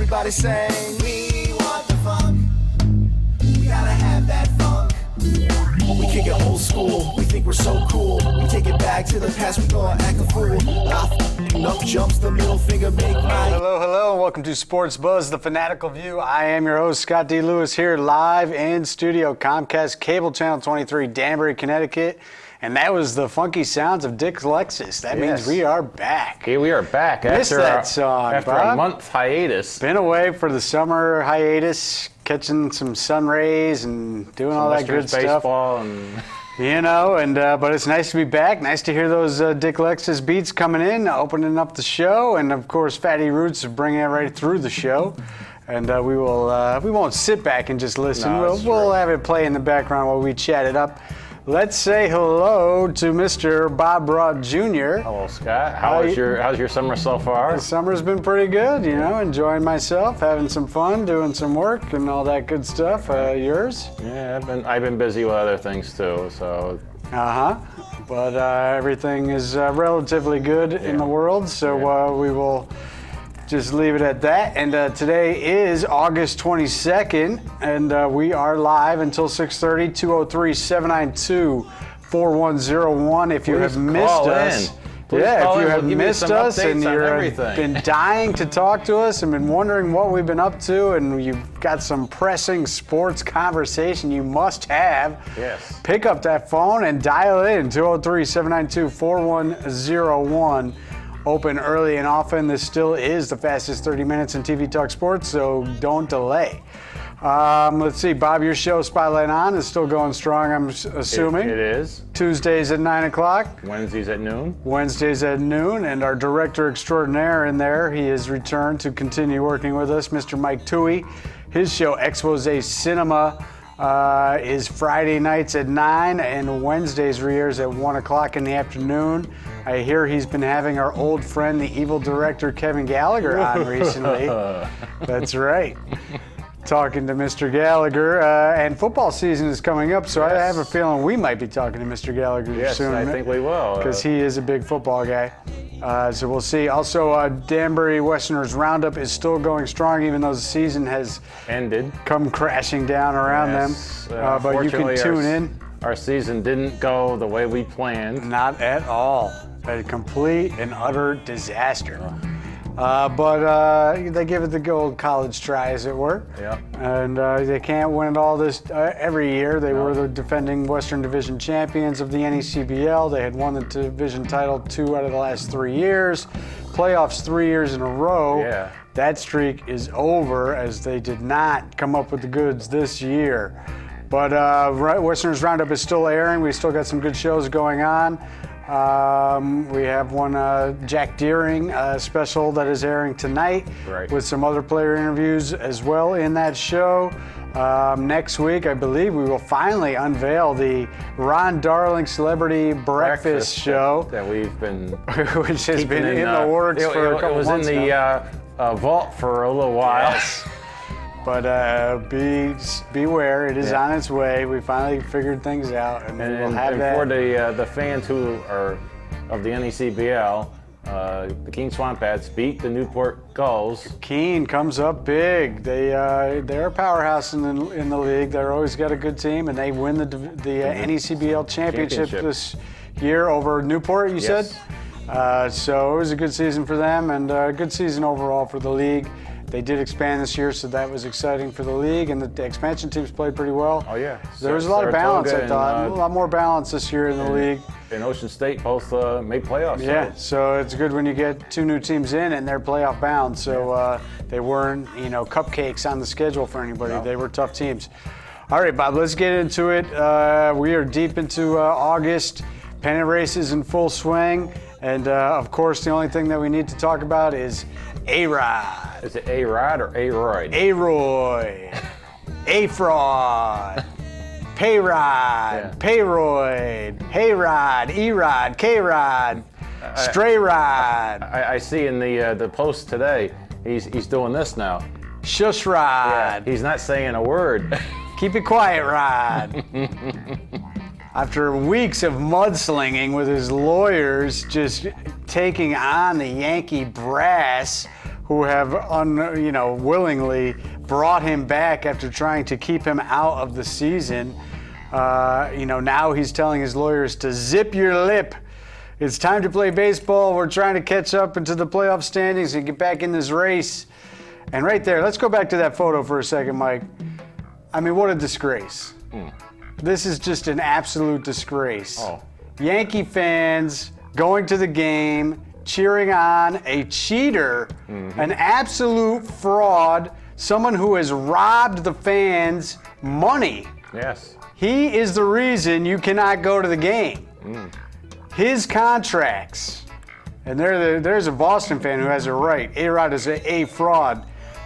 Everybody saying, we want the funk. We gotta have that funk. We kick it old school, we think we're so cool. We take it back to the past, we gonna act a fool. Up jumps the middle finger, make mine. Hello, and welcome to Sports Buzz, the Fanatical View. I am your host, Scott D. Lewis, here live in studio, Comcast Cable Channel 23, Danbury, Connecticut. And that was the funky sounds of Dick Lexus. That means we are back. Okay, we are back Missed that song, after Bob. a month hiatus. Been away for the summer hiatus, catching some sun rays and doing all that good baseball stuff. And you know, but it's nice to be back. Nice to hear those Dick Lexus beats coming in, opening up the show, and of course, Fatty Roots is bringing it right through the show. And we won't sit back and just listen. No, we'll have it play in the background while we chat it up. Let's say hello to Mr. Bob Broad Jr. Hello, Scott. How's your summer so far? The summer's been pretty good, you know, enjoying myself, having some fun, doing some work and all that good stuff. Yours? Yeah, I've been busy with other things too, so. But everything is relatively good in the world, so we will just leave it at that. And today is August 22nd, and we are live until 6:30, 203-792-4101. If you have missed us, if you have missed us and you've been dying to talk to us and been wondering what we've been up to, and you've got some pressing sports conversation you must have, pick up that phone and dial in, 203-792-4101. Open early and often. This still is the fastest 30 minutes in TV Talk Sports, so don't delay. Let's see, Bob, your show, Spotlight On, is still going strong, I'm assuming. It is. Tuesdays at 9 o'clock. Wednesdays at noon. And our director extraordinaire in there, he has returned to continue working with us, Mr. Mike Toohey. His show, Expose Cinema, is Friday nights at 9 and Wednesdays re-airs at 1 o'clock in the afternoon. I hear he's been having our old friend, the evil director Kevin Gallagher, on recently. That's right. Talking to Mr. Gallagher, and football season is coming up, so I have a feeling we might be talking to Mr. Gallagher soon. Yes, I think we will. Because he is a big football guy. So we'll see. Also, Danbury Westerners Roundup is still going strong, even though the season has ended, come crashing down around them. But you can tune in. Our season didn't go the way we planned. Not at all. A complete and utter disaster. But they give it the good old college try, as it were. Yeah. And they can't win it all this every year. They were the defending Western Division champions of the NECBL. They had won the division title 2 out of the last 3 years. Playoffs 3 years in a row. Yeah. That streak is over, as they did not come up with the goods this year. But Westerners Roundup is still airing. We still got some good shows going on. We have one Jack Deering special that is airing tonight, with some other player interviews as well in that show. Next week, I believe, we will finally unveil the Ron Darling Celebrity Breakfast Show that we've been, which has been in the works for a couple months now. It was in the vault for a little while. Yes. But beware, it is on its way. We finally figured things out, and we'll have that. For the fans who are of the NECBL, the Keene Swampats beat the Newport Gulls. Keene comes up big. They're a powerhouse in the league. They're always got a good team, and they win the NECBL championship this year over Newport. You said, so it was a good season for them, and a good season overall for the league. They did expand this year, so that was exciting for the league, and the expansion teams played pretty well. Oh, yeah. There was a lot of balance, I thought. A lot more balance this year in the league. And Ocean State both made playoffs. Yeah, so it's good when you get 2 new teams in and they're playoff bound. So they weren't, cupcakes on the schedule for anybody. No. They were tough teams. All right, Bob, let's get into it. We are deep into August. Pennant races in full swing. And, of course, the only thing that we need to talk about is A-Rod. Is it A-Rod or A-Royd? A-Roy. A-Fraud. Payrod. Payroyd. Hayrod. E-Rod. K-Rod. Stray Rod. I see in the post today, he's doing this now. Shush Rod. Yeah, he's not saying a word. Keep it quiet, Rod. After weeks of mudslinging with his lawyers just taking on the Yankee brass, who have willingly brought him back after trying to keep him out of the season. Now he's telling his lawyers to zip your lip. It's time to play baseball. We're trying to catch up into the playoff standings and get back in this race. And right there, let's go back to that photo for a second, Mike. I mean, what a disgrace. This is just an absolute disgrace. Oh. Yankee fans going to the game, cheering on a cheater, an absolute fraud, someone who has robbed the fans money. Yes. He is the reason you cannot go to the game. His contracts, and there's a Boston fan who has it right. A-Rod is a fraud.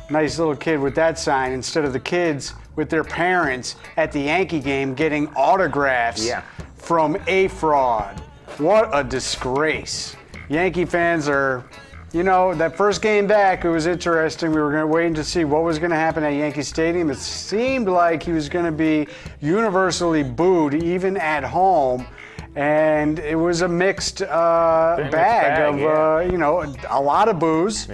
Nice little kid with that sign instead of the kids with their parents at the Yankee game getting autographs from a fraud. What a disgrace. Yankee fans are, that first game back, it was interesting. We were going to wait to see what was going to happen at Yankee Stadium. It seemed like he was going to be universally booed, even at home. And it was a mixed bag of, a lot of boos,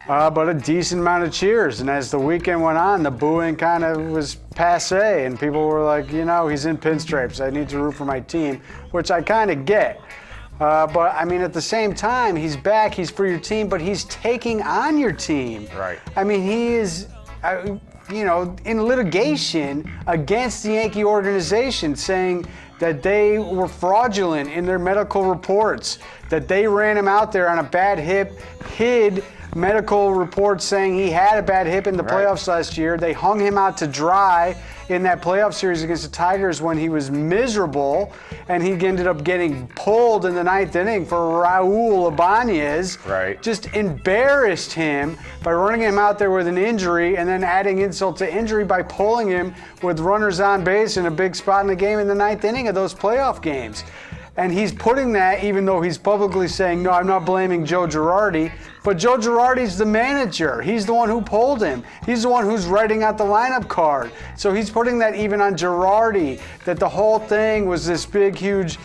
but a decent amount of cheers. And as the weekend went on, the booing kind of was passe, and people were like, he's in pinstripes. I need to root for my team, which I kind of get. But I mean, at the same time, he's back, he's for your team, but he's taking on your team. Right. I mean, he is, in litigation against the Yankee organization, saying that they were fraudulent in their medical reports, that they ran him out there on a bad hip, hid medical reports saying he had a bad hip in the playoffs last year. They hung him out to dry in that playoff series against the Tigers when he was miserable, and he ended up getting pulled in the ninth inning for Raul Ibanez. Right. Just embarrassed him by running him out there with an injury and then adding insult to injury by pulling him with runners on base in a big spot in the game in the ninth inning of those playoff games. And he's putting that, even though he's publicly saying, no, I'm not blaming Joe Girardi, but Joe Girardi's the manager. He's the one who pulled him. He's the one who's writing out the lineup card. So he's putting that even on Girardi, that the whole thing was this big, huge,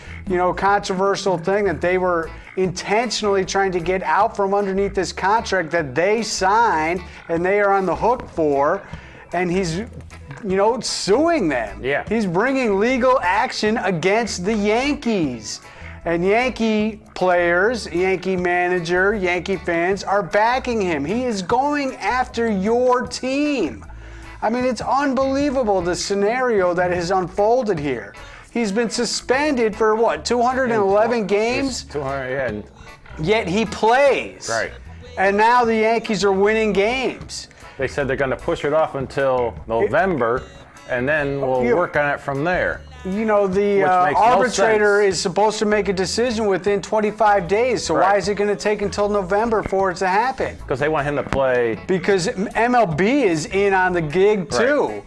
controversial thing, that they were intentionally trying to get out from underneath this contract that they signed and they are on the hook for. And he's, suing them. Yeah. He's bringing legal action against the Yankees. And Yankee players, Yankee manager, Yankee fans are backing him. He is going after your team. I mean, it's unbelievable, the scenario that has unfolded here. He's been suspended for 211 games? 200, yeah. Yet he plays. Right. And now the Yankees are winning games. They said they're going to push it off until November, and then we'll work on it from there. The arbitrator is supposed to make a decision within 25 days, so why is it going to take until November for it to happen? Because they want him to play. Because MLB is in on the gig, too. Right.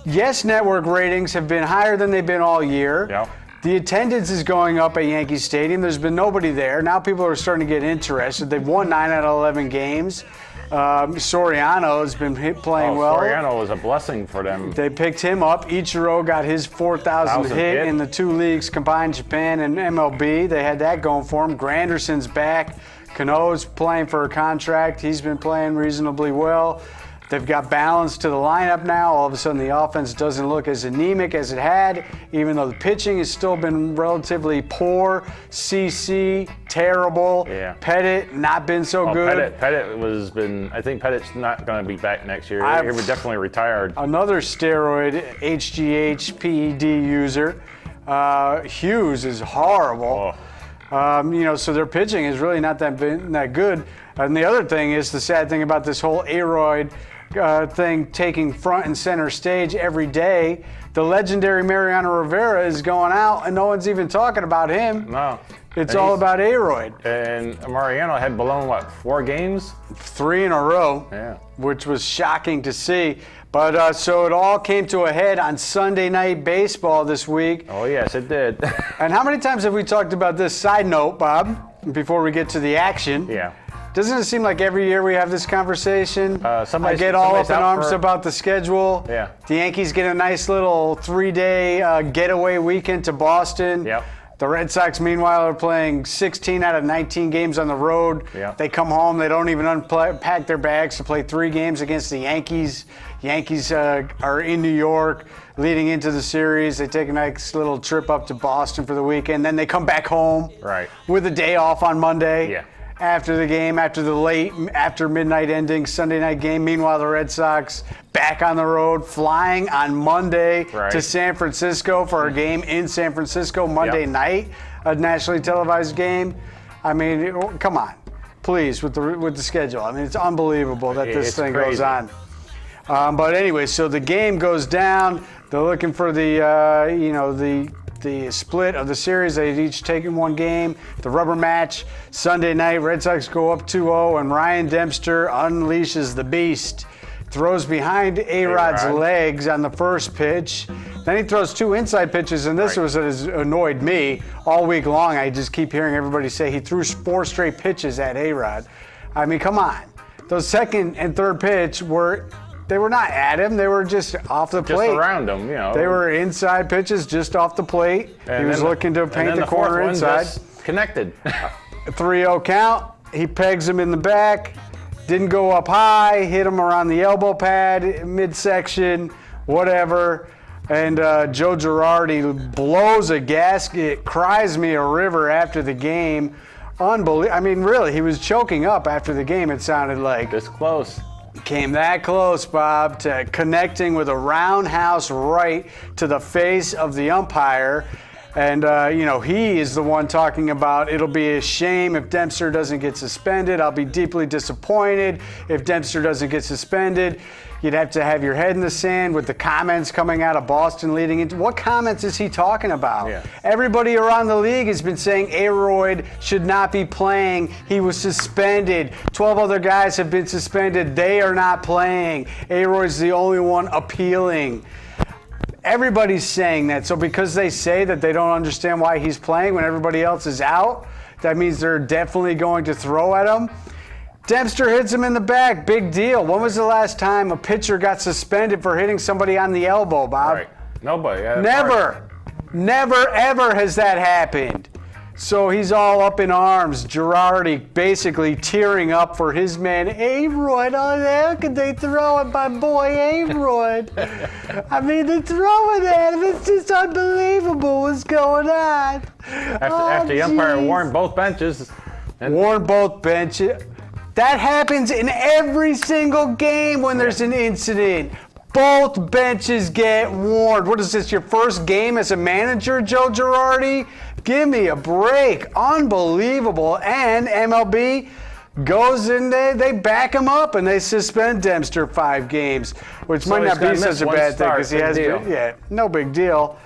Yes, network ratings have been higher than they've been all year. Yep. The attendance is going up at Yankee Stadium. There's been nobody there. Now people are starting to get interested. They've won 9 out of 11 games. Soriano has been playing well. Soriano was a blessing for them. They picked him up. Ichiro got his 4,000th hit in the two leagues combined, Japan and MLB. They had that going for him. Granderson's back. Cano's playing for a contract. He's been playing reasonably well. They've got balance to the lineup now. All of a sudden, the offense doesn't look as anemic as it had, even though the pitching has still been relatively poor. CC, terrible. Yeah. Pettit, not been so good. Pettit I think Pettit's not going to be back next year. He was definitely retired. Another steroid, HGH, PED user. Hughes is horrible. So their pitching is really not that good. And the other thing is, the sad thing about this whole aroid thing taking front and center stage every day, the legendary Mariano Rivera is going out and no one's even talking about him. No. It's all about aroid. And Mariano had blown, 4 games? 3 in a row, which was shocking to see. But so it all came to a head on Sunday Night Baseball this week. Oh, yes, it did. And how many times have we talked about this? Side note, Bob, before we get to the action. Yeah. Doesn't it seem like every year we have this conversation? I get all up in arms about the schedule. Yeah. The Yankees get a nice little 3-day getaway weekend to Boston. Yep. The Red Sox, meanwhile, are playing 16 out of 19 games on the road. Yeah. They come home. They don't even unpack their bags to play 3 games against the Yankees. Yankees are in New York leading into the series. They take a nice little trip up to Boston for the weekend. Then they come back home with a day off on Monday. Yeah. After the game, after midnight ending Sunday night game. Meanwhile, the Red Sox back on the road, flying on Monday to San Francisco for a game in San Francisco Monday night, a nationally televised game. I mean, come on, please, with the schedule. I mean, it's unbelievable that this thing goes on. But anyway, so the game goes down. They're looking for the split of the series. They've each taken one game. The rubber match Sunday night. Red Sox go up 2-0, and Ryan Dempster unleashes the beast. Throws behind A-Rod's legs on the first pitch. Then he throws 2 inside pitches, and this was what has annoyed me all week long. I just keep hearing everybody say he threw 4 straight pitches at A-Rod. I mean, come on. Those second and third pitch were not at him. They were just off the plate. Just around him, you know. They were inside pitches just off the plate. And he was looking to paint the corner inside. Just connected. 3-0 count. He pegs him in the back. Didn't go up high. Hit him around the elbow pad, midsection, whatever. And Joe Girardi blows a gasket, cries me a river after the game. Unbelievable. I mean, really, he was choking up after the game, it sounded like. This close. Came that close, Bob, to connecting with a roundhouse right to the face of the umpire. And, he is the one talking about it'll be a shame if Dempster doesn't get suspended. I'll be deeply disappointed if Dempster doesn't get suspended. You'd have to have your head in the sand with the comments coming out of Boston leading into. What comments is he talking about? Yeah. Everybody around the league has been saying Aroyd should not be playing. He was suspended. 12 other guys have been suspended. They are not playing. Aroyd's the only one appealing. Everybody's saying that. So because they say that they don't understand why he's playing when everybody else is out, that means they're definitely going to throw at him. Dempster hits him in the back. Big deal. When was the last time a pitcher got suspended for hitting somebody on the elbow, Bob? Right. Nobody. Never. Never, ever has that happened. So he's all up in arms. Girardi basically tearing up for his man, Aroyd. Oh, how could they throw at my boy, Aroyd? I mean, they're throwing at him. It's just unbelievable what's going on. After the umpire warned both benches. Warned both benches. That happens in every single game when there's an incident. Both benches get warned. What is this, your first game as a manager, Joe Girardi? Give me a break. Unbelievable. And MLB goes in there, they back him up, and they suspend Dempster 5 games, which might not be such a bad thing because he has no big deal.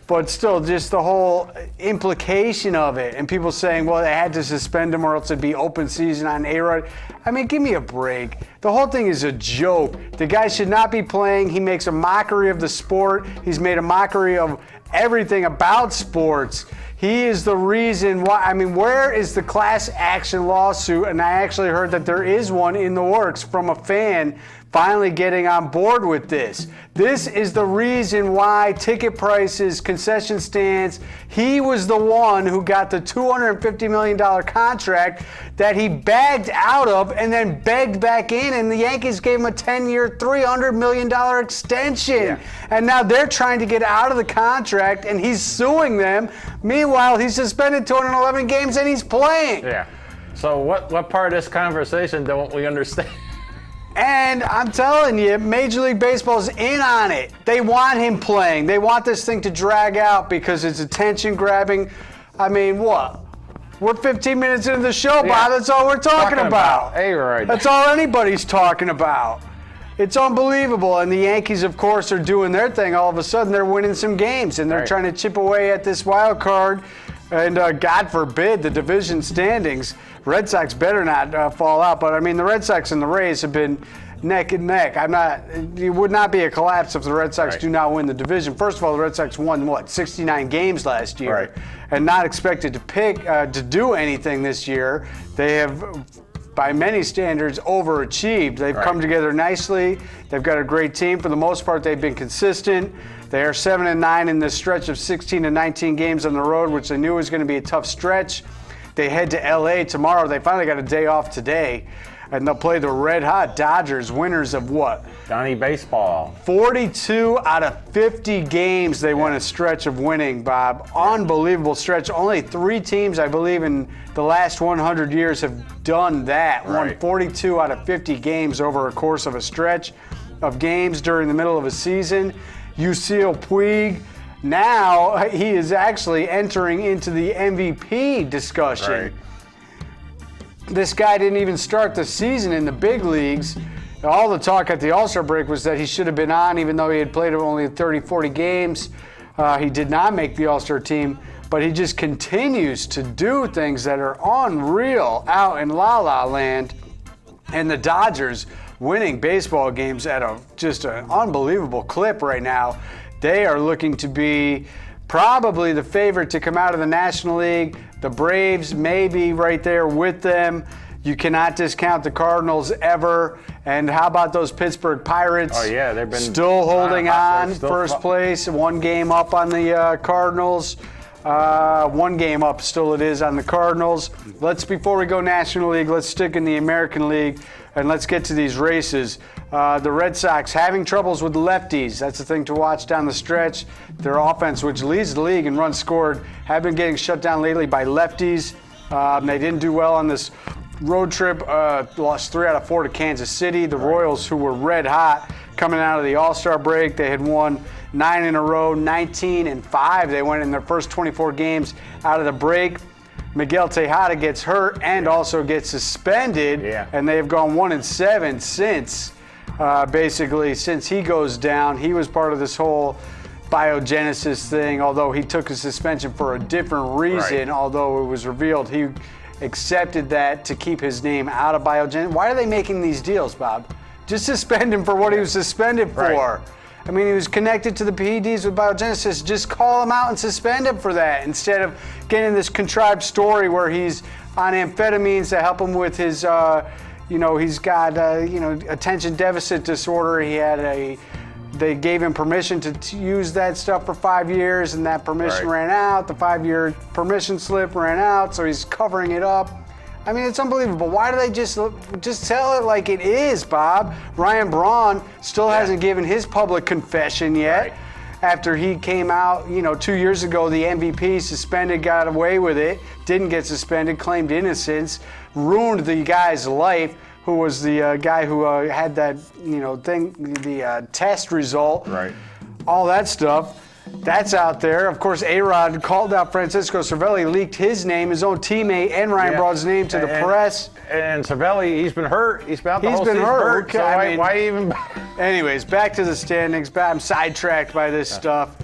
But still, just the whole implication of it, and people saying, well, they had to suspend him or else it'd be open season on A-Rod. I mean, give me a break. The whole thing is a joke. The guy should not be playing. He makes a mockery of the sport. He's made a mockery of everything about sports. He is the reason why. I mean, where is the class action lawsuit? And I actually heard that there is one in the works from a fan finally getting on board with this. This is the reason why ticket prices, concession stands, he was the one who got the $250 million contract that he bagged out of and then begged back in, and the Yankees gave him a 10-year, $300 million extension. Yeah. And now they're trying to get out of the contract, and he's suing them. Meanwhile, he's suspended 211 games, and he's playing. Yeah. So what part of this conversation don't we understand? And I'm telling you, Major League Baseball's in on it. They want him playing. They want this thing to drag out because it's attention grabbing. I mean, what? We're 15 minutes into the show, Bob. That's all we're talking about. A-Rod. That's all anybody's talking about. It's unbelievable. And the Yankees, of course, are doing their thing. All of a sudden, they're winning some games, and they're trying to chip away at this wild card. And God forbid the division standings. Red Sox better not fall out. But I mean, the Red Sox and the Rays have been neck and neck. It would not be a collapse if the Red Sox do not win the division. First of all, the Red Sox won 69 games last year, and not expected to do anything this year. They have by many standards, overachieved. They've come together nicely. They've got a great team. For the most part, they've been consistent. They are 7-9 in this stretch of 16 to 19 games on the road, which they knew was going to be a tough stretch. They head to LA tomorrow. They finally got a day off today, and they'll play the red-hot Dodgers, winners of what? Johnny Baseball. 42 out of 50 games they won a stretch of winning, Bob. Unbelievable stretch. Only 3 teams, I believe, in the last 100 years have done that. Won 42 out of 50 games over a course of a stretch of games during the middle of a season. Yasiel Puig, now he is actually entering into the MVP discussion. Right. This guy didn't even start the season in the big leagues. All the talk at the All-Star break was that he should have been on, even though he had played only 30, 40 games. He did not make the All-Star team, but he just continues to do things that are unreal out in La La Land. And the Dodgers winning baseball games at just an unbelievable clip right now. They are looking to be probably the favorite to come out of the National League. The Braves may be right there with them. You cannot discount the Cardinals ever. And how about those Pittsburgh Pirates? Oh, yeah, they've been still holding on, first place, 1 game up on the Cardinals. 1 game up still it is on the Cardinals. Before we go National League, let's stick in the American League and let's get to these races. The Red Sox having troubles with lefties. That's the thing to watch down the stretch. Their offense, which leads the league in runs scored, have been getting shut down lately by lefties. They didn't do well on this road trip. Lost 3 out of 4 to Kansas City. The Royals, who were red hot coming out of the All-Star break, they had won 9 in a row, 19-5. They went in their first 24 games out of the break. Miguel Tejada gets hurt and also gets suspended, and they have gone 1-7 since. Basically, since he goes down. He was part of this whole biogenesis thing, although he took a suspension for a different reason, although it was revealed he accepted that to keep his name out of biogenesis. Why are they making these deals, Bob? Just suspend him for what he was suspended for. I mean, he was connected to the PEDs with biogenesis. Just call him out and suspend him for that instead of getting this contrived story where he's on amphetamines to help him with his, he's got, attention deficit disorder. They gave him permission to use that stuff for 5 years, and that permission ran out. The 5-year permission slip ran out, so he's covering it up. I mean, it's unbelievable. Why do they just tell it like it is, Bob? Ryan Braun still hasn't given his public confession yet. After he came out, 2 years ago, the MVP, suspended, got away with it, didn't get suspended, claimed innocence, ruined the guy's life, who was the guy who had that, the test result. All that stuff. That's out there. Of course, A-Rod called out Francisco Cervelli, leaked his name, his own teammate, and Ryan Braun's name to the press. And Cervelli, he's been hurt. He's been out the whole season. Hurt. So why even? Anyways, back to the standings. I'm sidetracked by this stuff.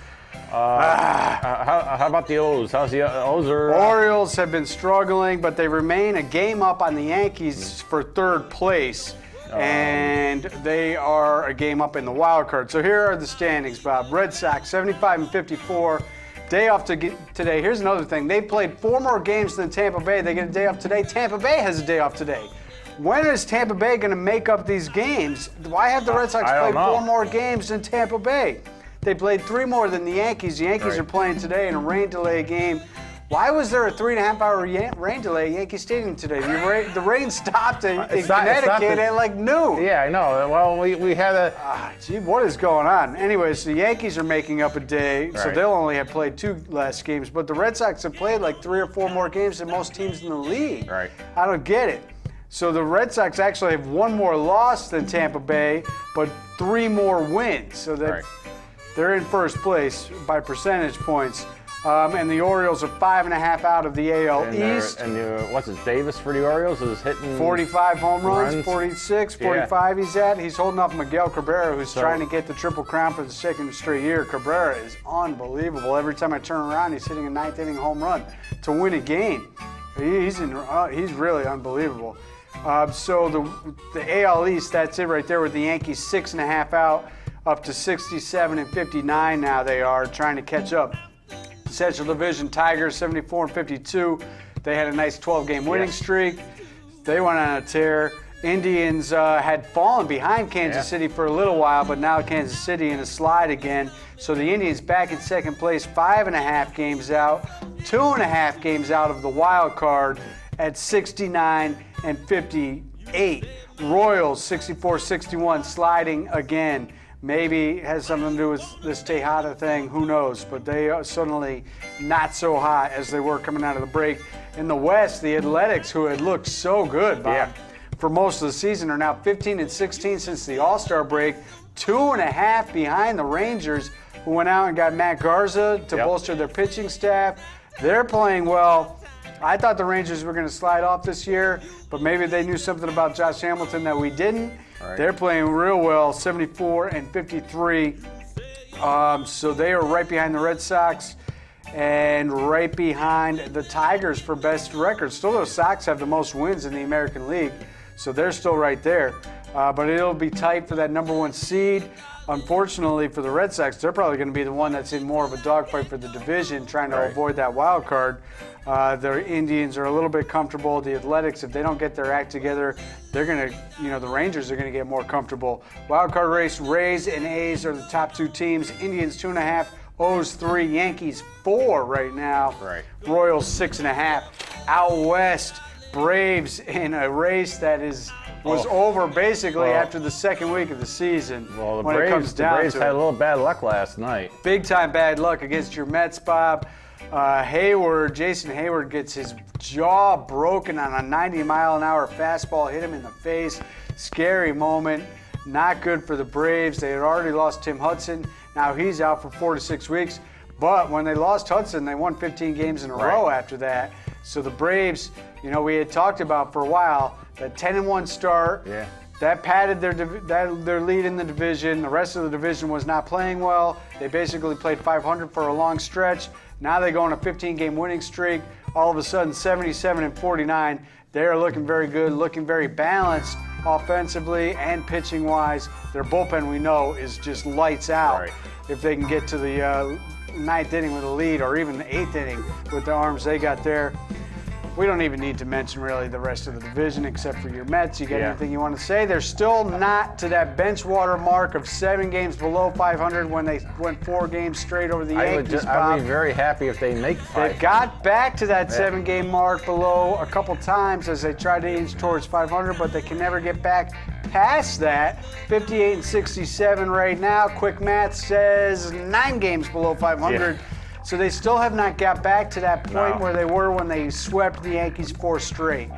How about the O's? How's the O's? Orioles have been struggling, but they remain a game up on the Yankees for 3rd place. And they are a game up in the wild card. So here are the standings, Bob. Red Sox 75-54. Day off today. Here's another thing. They played 4 more games than Tampa Bay. They get a day off today. Tampa Bay has a day off today. When is Tampa Bay going to make up these games? Why have the Red Sox played 4 more games than Tampa Bay? They played 3 more than the Yankees. The Yankees are playing today in a rain delay game. Why was there a 3.5-hour rain delay at Yankee Stadium today? The rain stopped in Connecticut at like noon. Yeah, I know. Well, we had a... Gee, what is going on? Anyways, the Yankees are making up a day, so they'll only have played 2 less games. But the Red Sox have played like 3 or 4 more games than most teams in the league. I don't get it. So the Red Sox actually have 1 more loss than Tampa Bay, but 3 more wins. So they're in first place by percentage points. And the Orioles are 5.5 out of the AL East. What's it, Davis for the Orioles is hitting 45 home runs, 46, 45 he's at. He's holding off Miguel Cabrera, who's trying to get the Triple Crown for the 2nd straight year. Cabrera is unbelievable. Every time I turn around, he's hitting a 9th inning home run to win a game. He's really unbelievable. So the AL East, that's it right there with the Yankees 6.5 out, up to 67-59 now they are, trying to catch up. Central Division Tigers 74-52. They had a nice 12-game winning streak. They went on a tear. Indians had fallen behind Kansas City for a little while, but now Kansas City in a slide again. So the Indians back in second place, 5.5 games out, 2.5 games out of the wild card at 69 and 58. Royals 64-61, sliding again. Maybe it has something to do with this Tejada thing, who knows? But they are suddenly not so hot as they were coming out of the break. In the West, the Athletics, who had looked so good, Bob, for most of the season, are now 15 and 16 since the All-Star break, 2.5 behind the Rangers, who went out and got Matt Garza to bolster their pitching staff. They're playing well. I thought the Rangers were going to slide off this year, but maybe they knew something about Josh Hamilton that we didn't. Right. They're playing real well, 74 and 53. So they are right behind the Red Sox and right behind the Tigers for best record. Still, the Sox have the most wins in the American League, so they're still right there. But it'll be tight for that number one seed. Unfortunately for the Red Sox, they're probably going to be the one that's in more of a dogfight for the division, trying to avoid that wild card. The Indians are a little bit comfortable. The Athletics, if they don't get their act together, they're going to, the Rangers are going to get more comfortable. Wild card race, Rays and A's are the top two teams. Indians 2.5, O's 3, Yankees 4 right now. Right. Royals 6.5. Out west, Braves in a race that was over basically after the second week of the season. Well, the when Braves, it comes down the Braves to had a little bad luck last night. Big time bad luck against your Mets, Bob. Jason Hayward gets his jaw broken on a 90-mile-an-hour fastball, hit him in the face. Scary moment. Not good for the Braves. They had already lost Tim Hudson. Now he's out for 4 to 6 weeks. But when they lost Hudson, they won 15 games in a row after that. So the Braves, we had talked about for a while, that 10-1 start. Yeah. That padded their lead in the division. The rest of the division was not playing well. They basically played 500 for a long stretch. Now they go on a 15-game winning streak. All of a sudden, 77 and 49. They are looking very good, looking very balanced offensively and pitching-wise. Their bullpen, we know, is just lights out. Right. If they can get to the ninth inning with a lead, or even the 8th inning with the arms they got there. We don't even need to mention really the rest of the division except for your Mets. You got anything you want to say? They're still not to that bench water mark of 7 games below 500 when they went 4 games straight over the Yankees. I'd be very happy if they make 500. They got back to that 7-game mark below a couple times as they tried to inch towards 500, but they can never get back past that. 58 and 67 right now. Quick math says 9 games below 500. Yeah. So they still have not got back to that point where they were when they swept the Yankees 4 straight,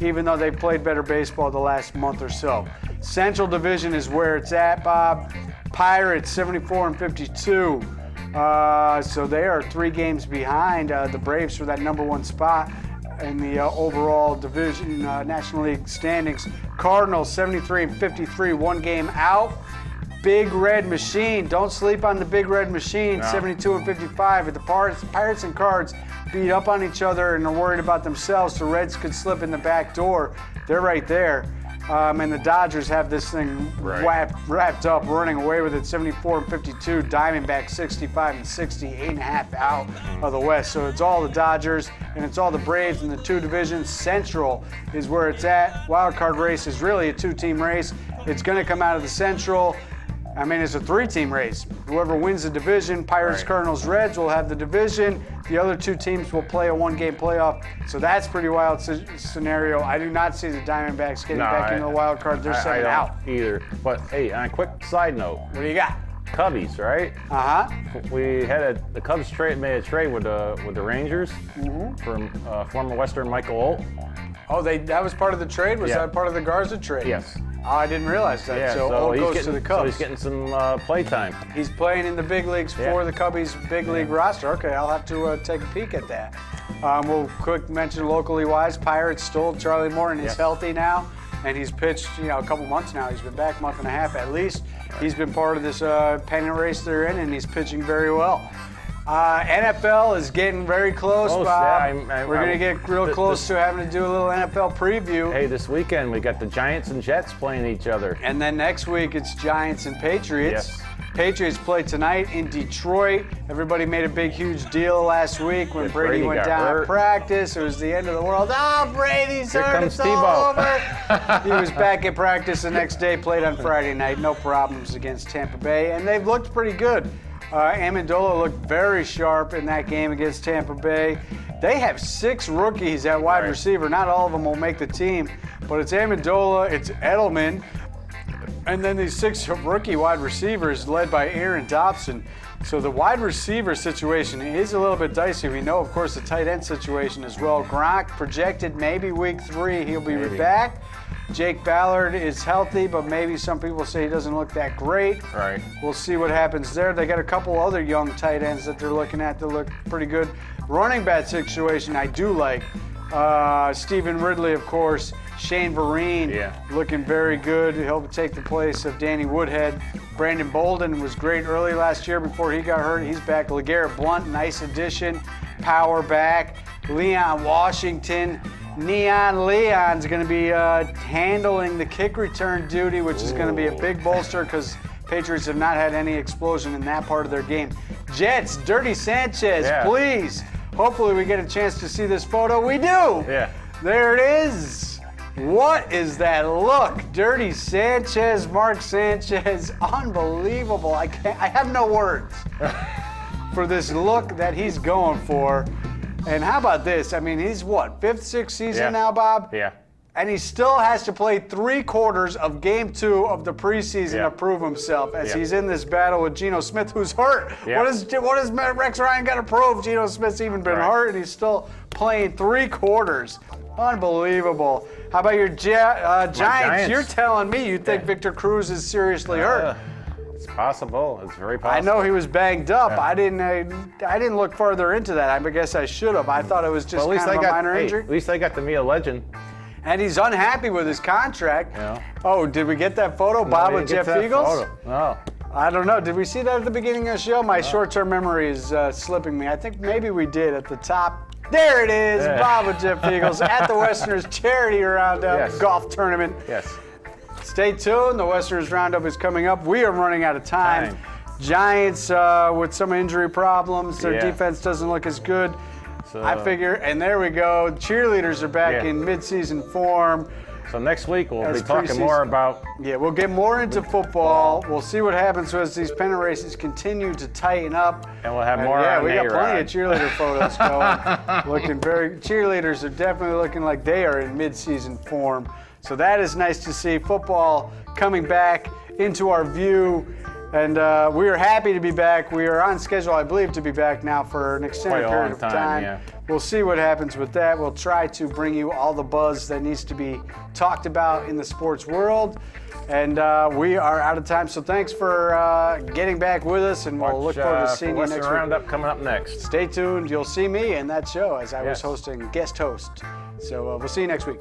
even though they played better baseball the last month or so. Central Division is where it's at, Bob. Pirates 74 and 52. So they are 3 games behind the Braves for that number 1 spot in the overall division National League standings. Cardinals 73 and 53, 1 game out. Big Red Machine. Don't sleep on the Big Red Machine. 72 and 55. If the Pirates and Cards beat up on each other and are worried about themselves, the Reds could slip in the back door. They're right there. And the Dodgers have this thing wrapped up, running away with it. 74 and 52. Diamondbacks 65 and 60. 8.5 out of the West. So it's all the Dodgers and it's all the Braves in the 2 divisions. Central is where it's at. Wild card race is really a 2-team race. It's going to come out of the Central. I mean, it's a 3-team race. Whoever wins the division, Pirates, Cardinals, Reds, will have the division. The other 2 teams will play a 1-game playoff. So that's a pretty wild scenario. I do not see the Diamondbacks getting back into the wild card. They're 7 out. Either. But hey, on a quick side note. What do you got? Cubbies, right? We had the Cubs made a trade with the Rangers from former Western Michael Olt. Oh, that was part of the trade? Was that part of the Garza trade? Yes. Oh, I didn't realize that. Yeah, so Olt goes to the Cubs. So he's getting some play time. He's playing in the big leagues for the Cubbies' big league roster. Okay, I'll have to take a peek at that. We'll quick mention locally wise, Pirates still, Charlie Morton is healthy now, and he's pitched a couple months now. He's been back a month and a half at least. He's been part of this pennant race they're in, and he's pitching very well. NFL is getting very close, Bob. We're going to get real close to having to do a little NFL preview. Hey, this weekend we got the Giants and Jets playing each other. And then next week it's Giants and Patriots. Yes. Patriots play tonight in Detroit. Everybody made a big, huge deal last week when If Brady went got down hurt. at practice. It was the end of the world. Oh, Brady's Here hurt. comes It's all Tebow. over. He was back at practice the next day, played on Friday night. No problems against Tampa Bay, and they've looked pretty good. Amendola looked very sharp in that game against Tampa Bay. They have 6 rookies at wide Right. receiver. Not all of them will make the team, but it's Amendola, it's Edelman, and then these 6 rookie wide receivers led by Aaron Dobson. So the wide receiver situation is a little bit dicey. We know, of course, the tight end situation as well. Gronk projected maybe week 3 he'll be Maybe. back. Jake Ballard is healthy, but maybe some people say he doesn't look that great. Right. We'll see what happens there. They got a couple other young tight ends that they're looking at that look pretty good. Running back situation I do like. Stephen Ridley, of course. Shane Vereen looking very good. He'll take the place of Danny Woodhead. Brandon Bolden was great early last year before he got hurt. He's back. LeGarrette Blount, nice addition. Power back. Leon Washington. Neon Leon's going to be handling the kick return duty, which is going to be a big bolster because Patriots have not had any explosion in that part of their game. Jets, Dirty Sanchez, please. Hopefully we get a chance to see this photo. We do. Yeah. There it is. What is that look? Dirty Sanchez, Mark Sanchez, unbelievable. I have no words for this look that he's going for. And how about this? I mean, he's what, 5th, 6th season now, Bob? Yeah. And he still has to play 3/4 of game 2 of the preseason to prove himself as he's in this battle with Geno Smith, who's hurt. Yeah. What has Rex Ryan got to prove? Geno Smith's even been hurt, and he's still playing 3/4. Unbelievable. How about your Giants? You're telling me you think Victor Cruz is seriously hurt. It's possible. It's very possible. I know he was banged up. I didn't look further into that. I guess I should have. I thought it was just kind of a minor injury. At least I got to meet a legend. And he's unhappy with his contract. Yeah. Oh, did we get that photo, Bob, with Jeff Eagles? No. I don't know. Did we see that at the beginning of the show? My short-term memory is slipping me. I think maybe we did at the top. There it is, Bob with Jeff Eagles at the Westerners Charity Roundup golf tournament. Yes. Stay tuned. The Westerners Roundup is coming up. We are running out of time. Giants with some injury problems. Their defense doesn't look as good. So, I figure, and there we go. Cheerleaders are back in mid-season form. So next week we'll be talking more about... Yeah, we'll get more into football. We'll see what happens as these pennant races continue to tighten up. And we'll have more on we got plenty of A-Rod. cheerleader photos going. Looking very... Cheerleaders are definitely looking like they are in mid-season form. So that is nice to see. Football coming back into our view. And we are happy to be back. We are on schedule, I believe, to be back now for an extended period of time. Yeah. We'll see what happens with that. We'll try to bring you all the buzz that needs to be talked about in the sports world. And we are out of time. So thanks for getting back with us, and we'll look forward to seeing you next week. Roundup coming up next. Stay tuned. You'll see me in that show as I was hosting, guest host. So we'll see you next week.